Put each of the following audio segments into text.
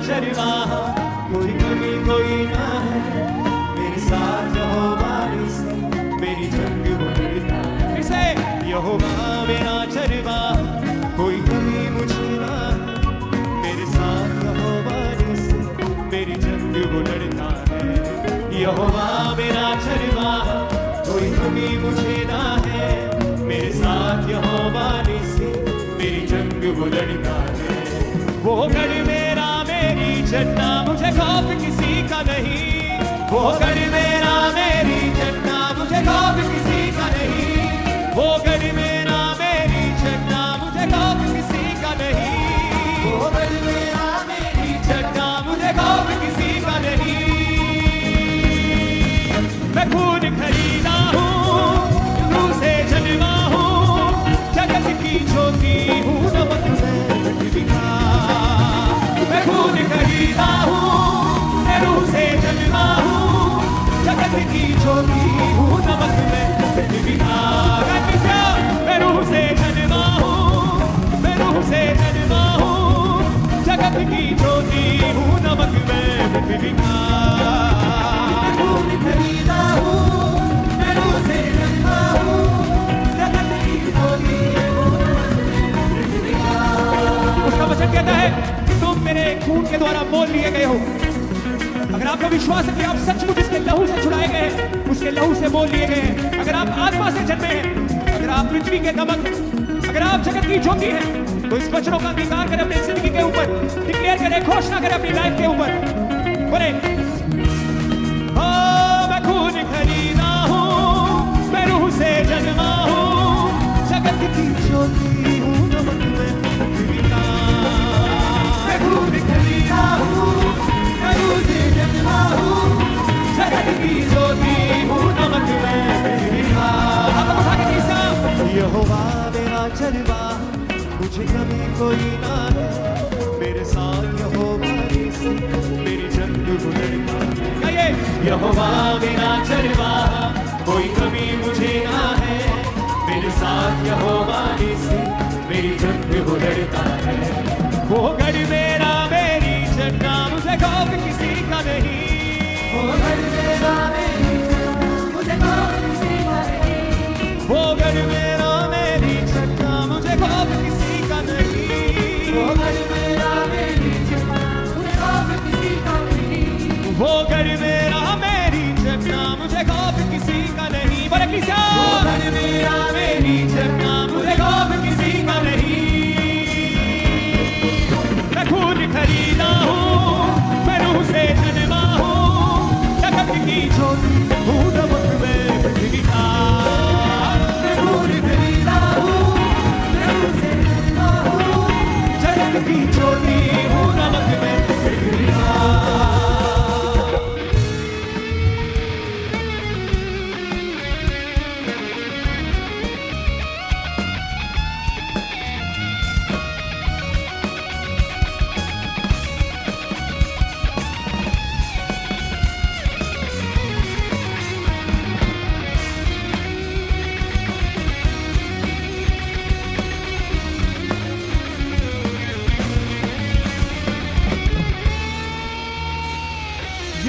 चरवाहा, कोई कमी कोई ना है, मेरे साथ यहोवा निस्सी, मेरी जंग वो लड़ता है। फिर से यहोवा मेरा चरवाहा, कोई कमी मुझे ना है, मेरे साथ यहोवा निस्सी, मेरी जंग वो लड़ता है। यहोवा मेरा चरवाहा, कोई कमी मुझे ना है, मेरे साथ यहोवा निस्सी, मेरी जंग वो लड़ता है। वो गढ़ मेरा मेरी चट्टा, मुझे खौफ किसी का नहीं, वो गढ़ मेरा मेरी चट्टा, मुझे खौफ किसी का नहीं, वो गढ़ मेरा मेरी चट्टा, मुझे खौफ किसी का नहीं, वो गढ़ मेरा मेरी चट्टा, मुझे खौफ किसी का नहीं। मैं खून खरीदा हूँ, रूह से जन्मा हूँ, जगत की ज्योति हूँ, नमक में पृथ्वी का। मैं खून खरीदा हूँ, मैं रूह से जन्मा हूँ, जगत की ज्योति हूँ, नमक में पृथ्वी का। मैं रूह से जन्मा हूँ, मैं रूह से जन्मा हूँ, जगत की ज्योति हूँ, नमक में पृथ्वी का। मैं खून खरीदा हूँ, मैं रूह से जन्मा हूँ, जगत की ज्योति हूँ, नमक में पृथ्वी का। उसका वचन कहता है कि तुम मेरे खून के द्वारा मोल लिए गए हो। अगर आपको विश्वास है कि आप सचमुच इसके लहू से छुड़ाए गए हैं, उसके लहू से मोल लिए गए हैं, अगर आप आत्मा से जन्मे हैं, अगर आप पृथ्वी के नमक, अगर आप जगत की ज्योति हैं, तो इस वचनों का अंगीकार करें अपनी जिंदगी के ऊपर, डिक्लेयर करें, घोषणा करें अपनी लाइफ के ऊपर। बोले, मैं खून खरीदा हूँ, मैं रूह से जन्मा हूँ, जगत की ज्योति हूँ, नमक में पृथ्वी का। मैं खून खरीदा हूँ, मैं रूह से जन्मा हूँ, जगत की ज्योति हूँ, नमक में पृथ्वी का। यहोवा मेरा चरवाहा, मुझे कभी कोई ना है, मेरे साथ यहोवा निस्सी, मेरी जंग वो लड़ता है। यहोवा मेरा चरवाहा, कोई कमी मुझे ना है, मेरे साथ यहोवा निस्सी, मेरी जंग वो लड़ता है। वो गढ़ मेरा मेरी चट्टा, मुझे खौफ किसी का नहीं, वो गढ़ मेरा मेरी चट्टा, मुझे खौफ किसी का नहीं, वो गढ़ मेरा मेरी चट्टा, मुझे खौफ किसी का नहीं, वो गढ़ मेरा मेरी चट्टा, मुझे खौफ किसी का नहीं, वो गढ़ मेरा मेरी चट्टा, मुझे खौफ किसी का नहीं। बोले किसी, वो गढ़ मेरा मेरी चट्टा, मुझे खौफ किसी का नहीं। मैं खून खरीदा हूँ, मैं रूह से जन्मा हूँ, जगत की ज्योति हूँ, नमक में पृथ्वी का। मैं खून खरीदा हूँ, मैं रूह से जन्मा हूँ, जगत की ज्योति हूँ, नमक में पृथ्वी का।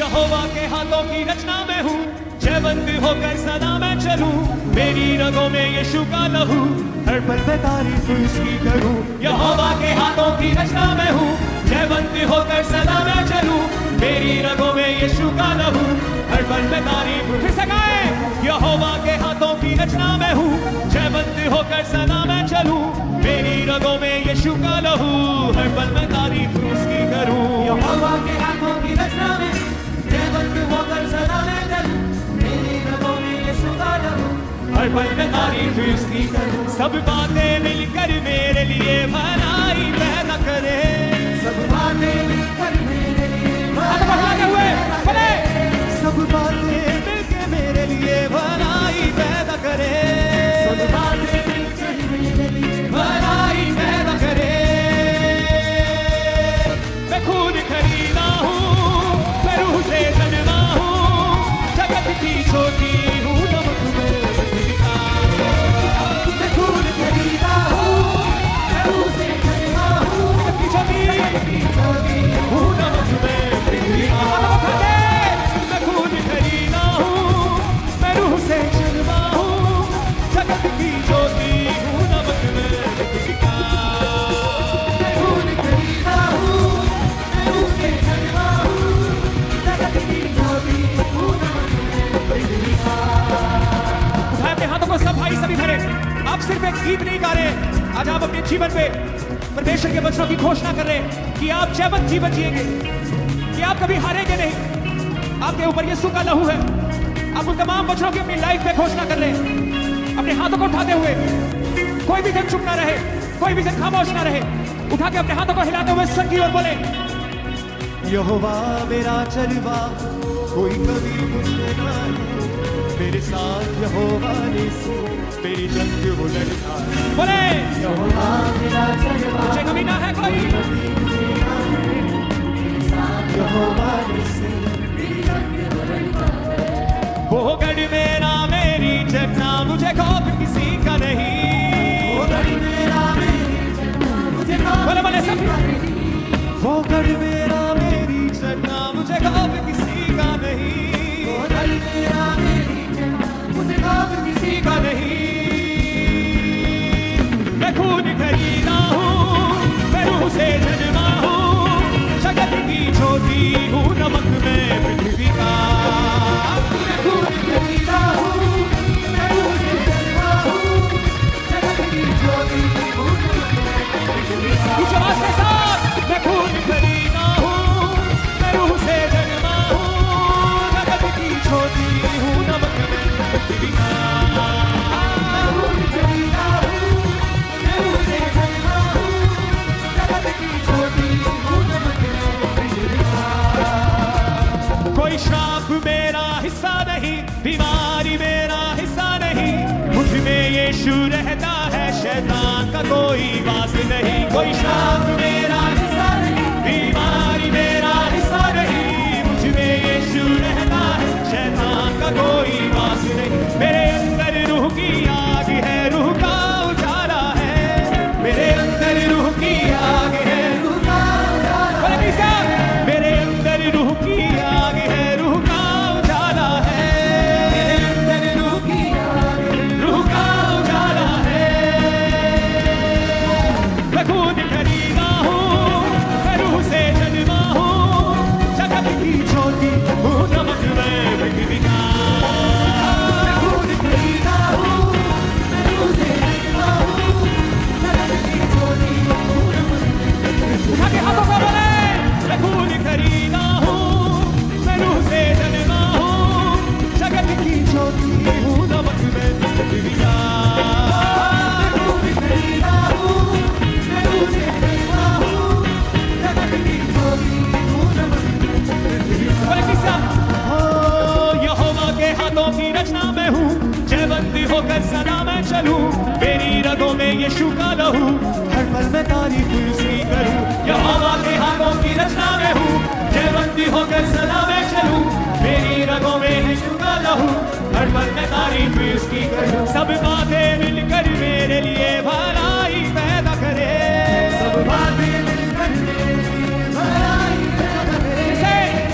यहोवा के हाथों की रचना में हूँ, जयवंत होकर सदा मैं चलूं, मेरी रगों में यीशु का लहू, हर पल में तारीफ उसकी करूं। यहोवा के हाथों की रचना में हूँ, जयवंत होकर सदा मैं चलूं, मेरी रगों में यीशु का लहू, हर पल में तारीफ। फिर से गाएं, यहोवा के हाथों की रचना में हूँ, जयवंत होकर सदा मैं चलूं, मेरी रगों में यीशु का लहू, हर पल में तारीफ उसकी करूं। यहोवा के हाथों की रचना में जयवंत होकर सदा मैं चलूं, मेरी रगों में यीशु का लहू, हर पल में तारीफ उसकी करूं। सब बातें मिलकर मेरे लिए भलाई पैदा करे, सब बातें मिलकर मेरे लिए भलाई पैदा करे, सब बातें मिलकर मेरे लिए भलाई पैदा करे, सब बातें मिलकर मेरे लिए भलाई पैदा करे। मैं खून खरीदा हूँ, मैं रूह से जन्मा हूँ, जगत की ज्योति हूँ, नमक में पृथ्वी का। मैं खून खरीदा हूँ, मैं रूह से जन्मा हूँ, जगत की ज्योति गीत नहीं गा रहे, आज आप अपने जीवन पे परमेश्वर के वचनों की घोषणा कर रहे हैं कि आप जयवंत जीवन जिएंगे, कि आप कभी हारेंगे नहीं। आपके ऊपर यीशु का लहू है। आप उन तमाम वचनों की अपनी लाइफ में घोषणा कर रहे हैं, अपने हाथों को उठाते हुए। कोई भी जन चुप ना रहे, कोई भी जन खामोश ना रहे। उठा के अपने हाथों को हिलाते हुए स्वर्ग की ओर बोले, यहोवा मेरा चरवा, कोई कभी मुझे ना है, मेरे साथ यहोवा निसी, मेरी जंग वो लड़ता है। बोले यहोवा मेरा चरवा, मुझे कभी ना है कोई, यहोवा निसी, मेरी जंग वो लड़ता है। वो गढ़ मेरा मेरी जगना, मुझे खौफ किसी का नहीं। वो गढ़ मेरा मेरी जगना, मुझे खौफ बोले बोले सब, वो गढ़ मेरा मेरी जगना, मुझे खौफ किसी का नहीं। वो गढ़ मेरा मेरी जगना, मुझे खौफ किसी का नहीं। मैं खून खरीदा हूँ, मैं रूह से जन्मा हूँ, जगत की ज्योति हूँ, नमक में पृथ्वी का। मैं खून खरीदा हूँ, मैं रूह से जन्मा हूँ, जगत की ज्योति हूँ, नमक में पृथ्वी का। कुछ आवाज के साथ, मैं खून खरीदा हूँ, मैं रूह से जन्मा हूँ, जगत की ज्योति हूँ, नमक में पृथ्वी का। मैं खून खरीदा हूँ, मैं रूह से जन्मा हूँ, जगत की ज्योति हूँ, नमक में पृथ्वी का। कोई श्राप मेरा हिस्सा नहीं, बीमारी मेरा हिस्सा नहीं, मुझ में यीशु रहता है, शैतान का कोई वास नहीं। कोई श्राप मेरा हिस्सा नहीं, बीमारी मेरा हिस्सा नहीं, मुझ में यीशु रहता है, शैतान का कोई वास नहीं। मेरे अंदर रूह की आग है, रूह का उजाला है, मेरे अंदर रूह की आग है, रूह का उजाला बोले नहीं साहब, मेरे अंदर रूह की आग है, रूह का उजाला है, मेरे अंदर रूह की आग है, रूह का उजाला है। मैं खून खरीदा हूँ, मैं रूह से जन्मा हूँ, जगत की ज्योति हूँ, नमक में पृथ्वी का। मैं खून खरीदा हूँ, मैं रूह से जन्मा हूँ, जगत की ज्योति हूँ, नमक में पृथ्वी का। उठा के हाथों को बोले, मैं खून खरीदा हूँ, मैं रूह से जन्मा हूँ, जगत की ज्योति हूँ, नमक में पृथ्वी का। मैं खून खरीदा हूँ, मैं रूह से जन्मा हूँ, जगत की ज्योति हूँ, नमक में पृथ्वी का। बोले किस्सा, हो यहोवा के हाथों की रचना मैं हूँ, जयवंती होकर सदा मैं चलूं, मेरी रगों में यीशु का लहू, हर पल मैं तारीफ उसकी करूं। यहोवा के हाथों की रचना मैं हूँ, जयवंती होकर सदा मैं चलूं, मेरी रगों में यीशु का लहू, हर पल मैं तारीफ उसकी करूं। सब बातें मिलकर मेरे लिए भलाई पैदा करे, सब बातें मिलकर मेरे लिए भलाई पैदा करे।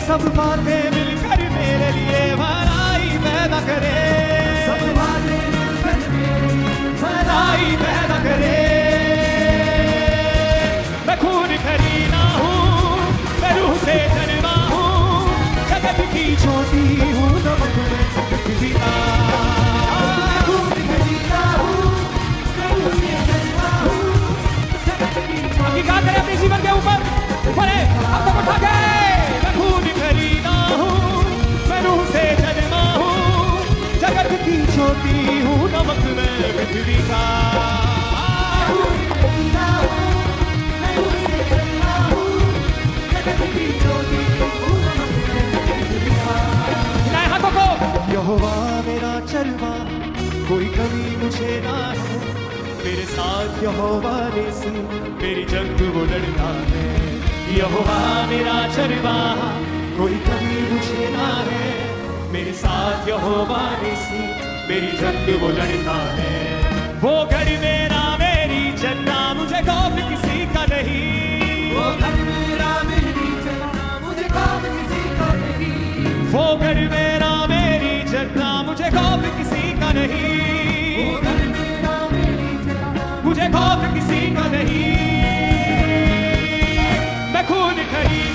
सब बातें मिलकर मेरे लिए भलाई पैदा करे, सब बातें मिलकर मेरे लिए भलाई पैदा करे। मैं खून खरीदा हूँ, मैं रूह से जन्मा हूँ, जगत की ज्योति हूँ, नमक में पृथ्वी का। मैं खून खरीदा हूँ, मैं रूह से जन्मा हूँ, जगत की अभी क्या करें अपने जीवन के ऊपर, बोले अब तक उठा के। मैं खून खरीदा हूँ, मैं रूह से जन्मा हूँ, जगत की ज्योति हूँ, नमक में पृथ्वी का। खरीदा हूँ, मैं रूह से जन्मा हूँ, जगत की ज्योति हूँ, नमक में पृथ्वी का। हिलाए हाथों को, यहोवा मेरा चरवा, कोई कमी मुझे ना है, मेरे साथ यहोवा निसी, मेरी जंग वो लड़ता है। यहोवा मेरा चरवा, कोई कमी मुझे ना है, मेरे साथ यहोवा निसी, मेरी जंग वो लड़ता है। वो गढ़ मेरा मेरी जन्ना, मुझे खौफ किसी का नहीं। वो घर मेरा मेरी जन्ना, मुझे खौफ किसी का नहीं। वो गढ़ मेरा मेरी जन्ना, मुझे खौफ किसी का नहीं। वो घर मेरा मेरी जन्ना, मुझे खौफ किसी का नहीं। मैं खून खरीदा